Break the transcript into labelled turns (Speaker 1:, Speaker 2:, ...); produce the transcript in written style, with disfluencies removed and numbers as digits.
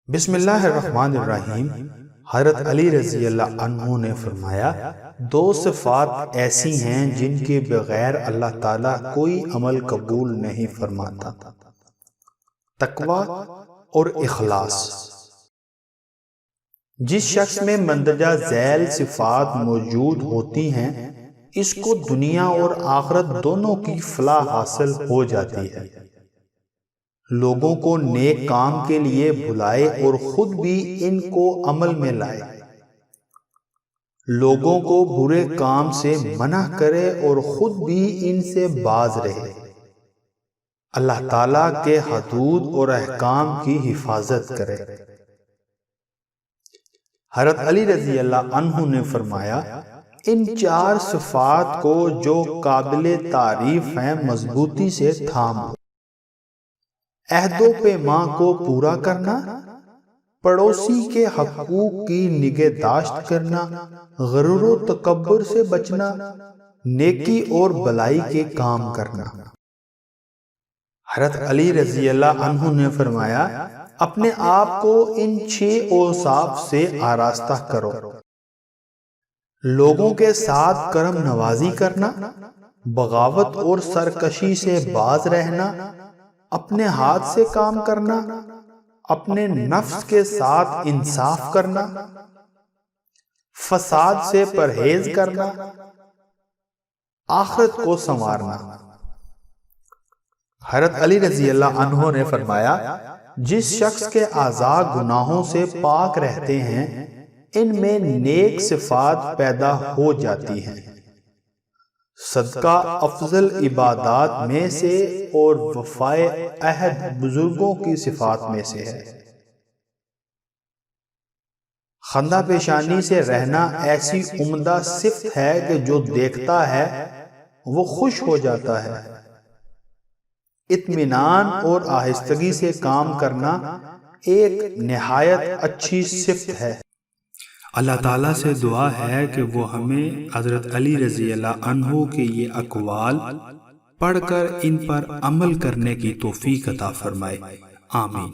Speaker 1: بسم اللہ الرحمن الرحیم۔ حضرت علی رضی اللہ عنہ نے فرمایا، دو صفات ایسی ہیں جن کے بغیر اللہ تعالیٰ کوئی عمل قبول نہیں فرماتا: تقوی اور اخلاص۔ جس شخص میں مندرجہ ذیل صفات موجود ہوتی ہیں، اس کو دنیا اور آخرت دونوں کی فلاح حاصل ہو جاتی ہے۔ لوگوں کو نیک کام کے لیے بلائے اور خود بھی ان کو عمل میں لائے، لوگوں کو برے کام سے منع کرے اور خود بھی ان سے باز رہے، اللہ تعالیٰ کے حدود اور احکام کی حفاظت کرے۔ حضرت علی رضی اللہ عنہ نے فرمایا، ان چار صفات کو جو قابل تعریف ہیں مضبوطی سے تھام لو: عہد و پیمان کو پورا کرنا، پڑوسی کے حقوق کی نگہداشت کرنا، غرور و تکبر سے بچنا، نیکی اور بلائی کے کام کرنا۔ حضرت علی رضی اللہ عنہ نے فرمایا، اپنے آپ کو ان 6 اوصاف سے آراستہ کرو: لوگوں کے ساتھ کرم نوازی کرنا، بغاوت اور سرکشی سے باز رہنا، اپنے ہاتھ سے کام کرنا، اپنے نفس کے ساتھ انصاف کرنا، فساد سے پرہیز کرنا، آخرت کو سنوارنا۔ حضرت علی رضی اللہ عنہ نے فرمایا، جس شخص کے اعضاء گناہوں سے پاک رہتے ہیں، ان میں نیک صفات پیدا ہو جاتی ہیں۔ صدقہ افضل عبادات میں سے اور وفائے عہد بزرگوں کی صفات میں سے ہے۔ خندہ پیشانی سے رہنا ایسی عمدہ صفت ہے کہ جو دیکھتا ہے وہ خوش ہو جاتا ہے۔ اطمینان اور آہستگی سے کام کرنا ایک نہایت اچھی صفت ہے۔
Speaker 2: اللہ تعالیٰ سے دعا ہے کہ وہ ہمیں حضرت علی رضی اللہ عنہ کے یہ اقوال پڑھ کر ان پر عمل کرنے کی توفیق عطا فرمائے، آمین۔